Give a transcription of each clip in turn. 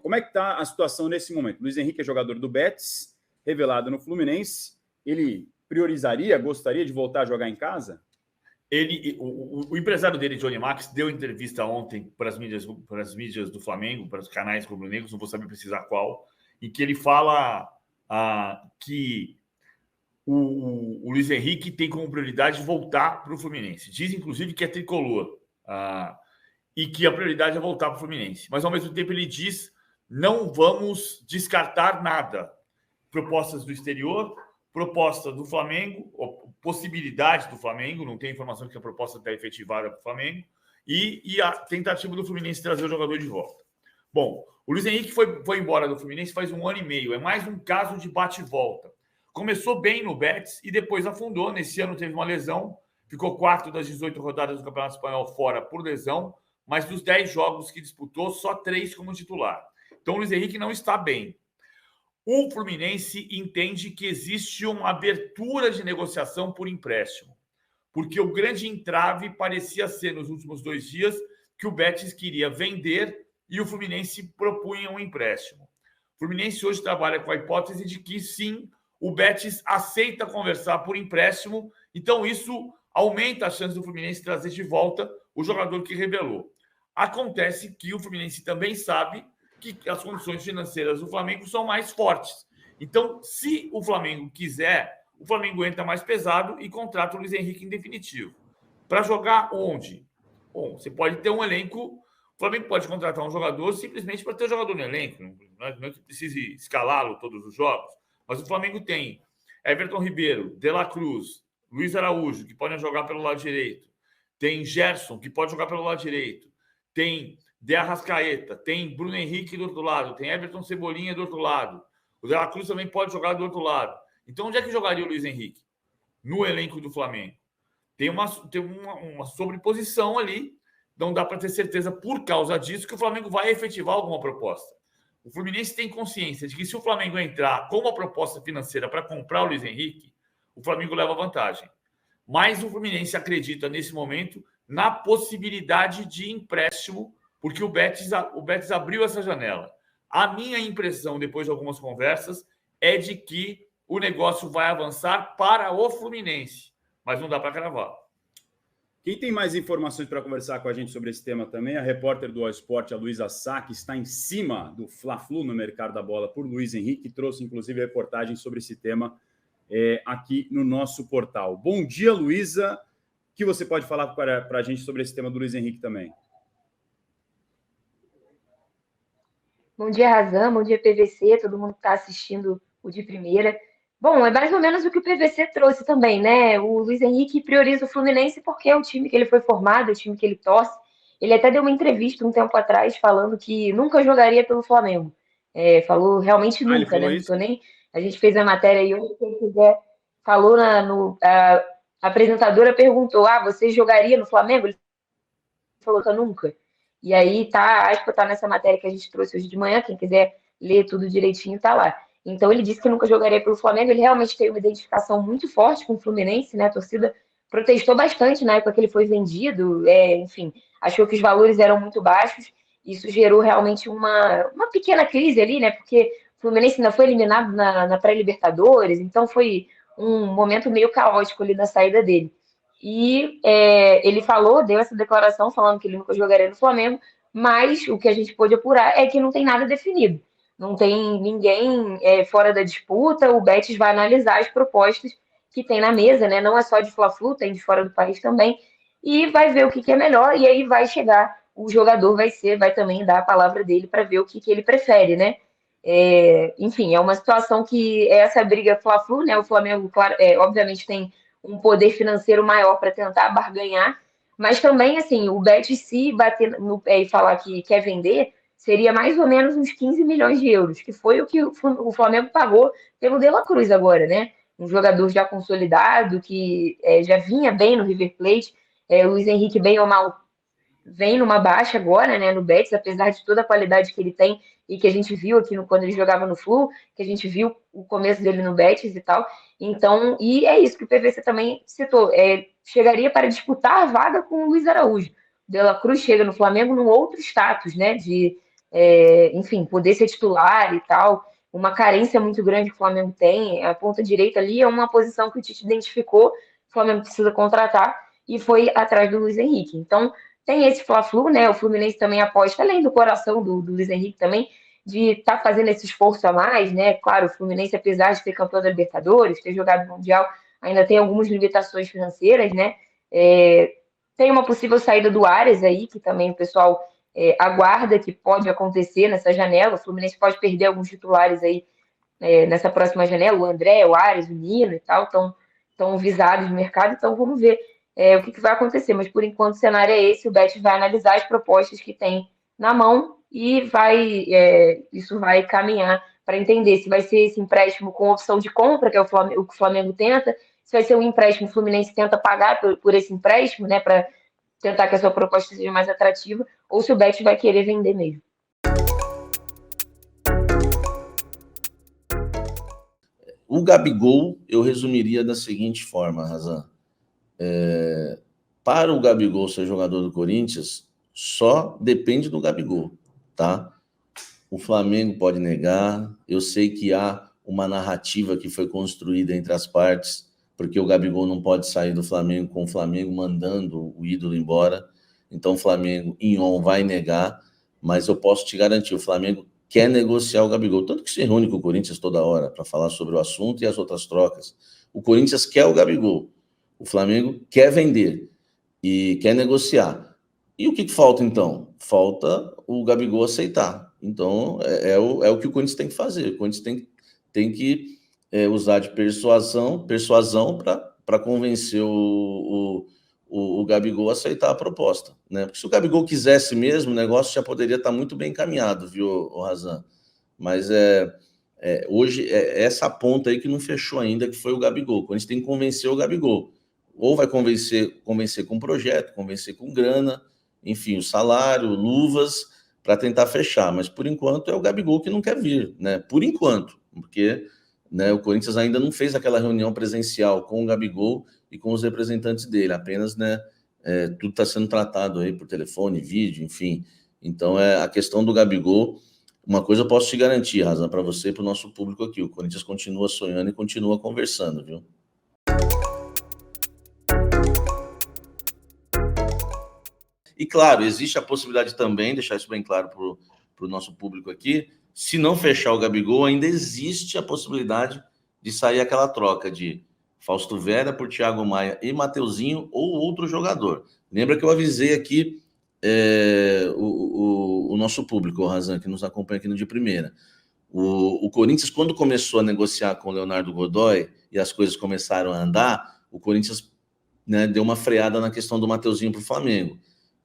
como é que está a situação nesse momento? Luiz Henrique é jogador do Betis, revelado no Fluminense. Ele gostaria de voltar a jogar em casa? O empresário dele, Johnny Max, deu entrevista ontem para as mídias do Flamengo, para os canais rubro-negros, não vou saber precisar qual, em que ele fala que o Luiz Henrique tem como prioridade voltar para o Fluminense. Diz, inclusive, que é tricolor e que a prioridade é voltar para o Fluminense. Mas, ao mesmo tempo, ele diz: não vamos descartar nada. Propostas do exterior, proposta do Flamengo, possibilidade do Flamengo, não tem informação que a proposta está efetivada para o Flamengo, e a tentativa do Fluminense trazer o jogador de volta. Bom, o Luiz Henrique foi embora do Fluminense faz 1 ano e meio. É mais um caso de bate e volta. Começou bem no Betis e depois afundou. Nesse ano teve uma lesão, ficou 4 das 18 rodadas do Campeonato Espanhol fora por lesão, mas dos 10 jogos que disputou, só 3 como titular. Então o Luiz Henrique não está bem. O Fluminense entende que existe uma abertura de negociação por empréstimo, porque o grande entrave parecia ser, nos últimos 2 dias, que o Betis queria vender e o Fluminense propunha um empréstimo. O Fluminense hoje trabalha com a hipótese de que, sim, o Betis aceita conversar por empréstimo, então isso aumenta a chance do Fluminense trazer de volta o jogador que revelou. Acontece que o Fluminense também sabe que as condições financeiras do Flamengo são mais fortes. Então, se o Flamengo quiser, o Flamengo entra mais pesado e contrata o Luiz Henrique em definitivo. Para jogar onde? Bom, você pode ter um elenco. O Flamengo pode contratar um jogador simplesmente para ter um jogador no elenco. Não é que precise escalá-lo todos os jogos. Mas o Flamengo tem Everton Ribeiro, De La Cruz, Luiz Araújo, que podem jogar pelo lado direito. Tem Gerson, que pode jogar pelo lado direito. Tem De Arrascaeta, tem Bruno Henrique do outro lado, tem Everton Cebolinha do outro lado. O De La Cruz também pode jogar do outro lado. Então, onde é que jogaria o Luiz Henrique? No elenco do Flamengo. Tem uma sobreposição ali. Não dá para ter certeza, por causa disso, que o Flamengo vai efetivar alguma proposta. O Fluminense tem consciência de que, se o Flamengo entrar com uma proposta financeira para comprar o Luiz Henrique, o Flamengo leva vantagem. Mas o Fluminense acredita, nesse momento, na possibilidade de empréstimo, porque o Betis abriu essa janela. A minha impressão, depois de algumas conversas, é de que o negócio vai avançar para o Fluminense, mas não dá para cravar. Quem tem mais informações para conversar com a gente sobre esse tema também, a repórter do All Sport, a Luísa Sá, que está em cima do Fla-Flu no mercado da bola por Luiz Henrique, que trouxe, inclusive, reportagem sobre esse tema aqui no nosso portal. Bom dia, Luísa. O que você pode falar para a gente sobre esse tema do Luiz Henrique também? Bom dia, Razan. Bom dia, PVC. Todo mundo que está assistindo o de primeira. Bom, é mais ou menos o que o PVC trouxe também, né? O Luiz Henrique prioriza o Fluminense porque é o time que ele foi formado, é o time que ele torce. Ele até deu uma entrevista um tempo atrás falando que nunca jogaria pelo Flamengo. Falou realmente nunca, né? Não tô nem... A gente fez a matéria aí, quem quiser, falou a apresentadora perguntou: você jogaria no Flamengo? Ele falou que nunca. E aí a aspa tá nessa matéria que a gente trouxe hoje de manhã, quem quiser ler tudo direitinho tá lá. Então ele disse que nunca jogaria pelo Flamengo, ele realmente tem uma identificação muito forte com o Fluminense, né? A torcida protestou bastante na época que ele foi vendido, enfim, achou que os valores eram muito baixos, isso gerou realmente uma pequena crise ali, né? Porque o Fluminense ainda foi eliminado na pré-Libertadores, então foi um momento meio caótico ali na saída dele. E ele deu essa declaração falando que ele nunca jogaria no Flamengo, mas o que a gente pôde apurar é que não tem nada definido. Não tem ninguém fora da disputa, o Betis vai analisar as propostas que tem na mesa, né? Não é só de Fla-Flu, tem de fora do país também, e vai ver o que é melhor, e aí vai chegar, o jogador vai também dar a palavra dele para ver o que ele prefere, né? Enfim, é uma situação que essa briga Fla-Flu, né? O Flamengo, claro, obviamente tem um poder financeiro maior para tentar barganhar, mas também, assim, o Betis, se bater no pé e falar que quer vender, seria mais ou menos uns 15 milhões de euros, que foi o que o Flamengo pagou pelo De La Cruz agora, né? Um jogador já consolidado, que já vinha bem no River Plate, o Luiz Henrique, bem ou mal, vem numa baixa agora, né, no Betis, apesar de toda a qualidade que ele tem e que a gente viu aqui quando ele jogava no Flu, que a gente viu o começo dele no Betis e tal. Então, e é isso que o PVC também citou, chegaria para disputar a vaga com o Luiz Araújo. De La Cruz chega no Flamengo num outro status, né, de enfim, poder ser titular e tal. Uma carência muito grande que o Flamengo tem. A ponta direita ali é uma posição que o Tite identificou, o Flamengo precisa contratar, e foi atrás do Luiz Henrique. Então, tem esse Fla-Flu, né? O Fluminense também aposta, além do coração do Luiz Henrique também, de estar fazendo esse esforço a mais, né? Claro, o Fluminense, apesar de ser campeão da Libertadores, ter jogado Mundial, ainda tem algumas limitações financeiras, né? Tem uma possível saída do Ares aí, que também o pessoal aguarda que pode acontecer nessa janela. O Fluminense pode perder alguns titulares aí nessa próxima janela, o André, o Ares, o Nino e tal, estão visados no mercado, então vamos ver o que vai acontecer. Mas por enquanto o cenário é esse, o Bet vai analisar as propostas que tem na mão e isso vai caminhar para entender se vai ser esse empréstimo com opção de compra, que é o que o Flamengo tenta, se vai ser um empréstimo, o Fluminense tenta pagar por esse empréstimo, né, para tentar que a sua proposta seja mais atrativa, ou se o Bet vai querer vender mesmo. O Gabigol, eu resumiria da seguinte forma, Razan. Para o Gabigol ser jogador do Corinthians, só depende do Gabigol, tá? O Flamengo pode negar, eu sei que há uma narrativa que foi construída entre as partes, porque o Gabigol não pode sair do Flamengo com o Flamengo mandando o ídolo embora, então o Flamengo, em on, vai negar, mas eu posso te garantir, o Flamengo quer negociar o Gabigol, tanto que se reúne com o Corinthians toda hora para falar sobre o assunto e as outras trocas. O Corinthians quer o Gabigol, o Flamengo quer vender e quer negociar. E o que falta, então? Falta o Gabigol aceitar. Então, é o que o Corinthians tem que fazer. O Corinthians tem que usar de persuasão para convencer o Gabigol a aceitar a proposta, né? Porque se o Gabigol quisesse mesmo, o negócio já poderia estar muito bem encaminhado, viu, Razan? Mas hoje é essa ponta aí que não fechou ainda, que foi o Gabigol. A gente tem que convencer o Gabigol. Ou vai convencer com projeto, convencer com grana, enfim, o salário, luvas, para tentar fechar. Mas, por enquanto, é o Gabigol que não quer vir, né? Por enquanto, porque, né, o Corinthians ainda não fez aquela reunião presencial com o Gabigol e com os representantes dele, apenas, né, tudo está sendo tratado aí por telefone, vídeo, enfim. Então, a questão do Gabigol, uma coisa eu posso te garantir, Razan, para você e para o nosso público aqui, o Corinthians continua sonhando e continua conversando, viu? E, claro, existe a possibilidade também, deixar isso bem claro para o nosso público aqui, se não fechar o Gabigol, ainda existe a possibilidade de sair aquela troca de Fausto Vera por Thiago Maia e Mateuzinho ou outro jogador. Lembra que eu avisei aqui o nosso público, o Razan, que nos acompanha aqui no De Primeira. O Corinthians, quando começou a negociar com o Leonardo Godoy e as coisas começaram a andar, o Corinthians, né, deu uma freada na questão do Mateuzinho para o Flamengo.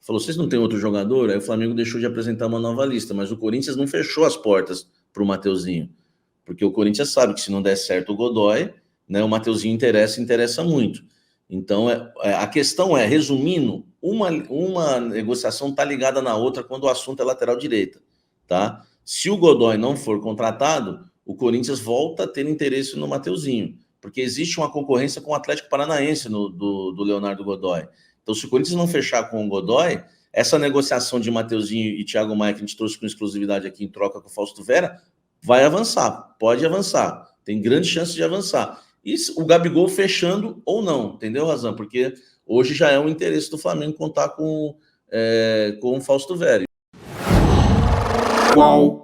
Falou, vocês não têm outro jogador? Aí o Flamengo deixou de apresentar uma nova lista, mas o Corinthians não fechou as portas para o Mateuzinho, porque o Corinthians sabe que se não der certo o Godoy, né, o Mateuzinho interessa muito. Então, a questão resumindo, uma negociação está ligada na outra quando o assunto é lateral direita, tá? Se o Godoy não for contratado, o Corinthians volta a ter interesse no Mateuzinho, porque existe uma concorrência com o Atlético Paranaense do Leonardo Godoy. Então, se o Corinthians não fechar com o Godoy, essa negociação de Mateuzinho e Thiago Maia, que a gente trouxe com exclusividade aqui em troca com o Fausto Vera, vai avançar, pode avançar, tem grande chance de avançar. E o Gabigol fechando ou não, entendeu, Razan? Porque hoje já é um interesse do Flamengo contar com o Fausto Vera. Qual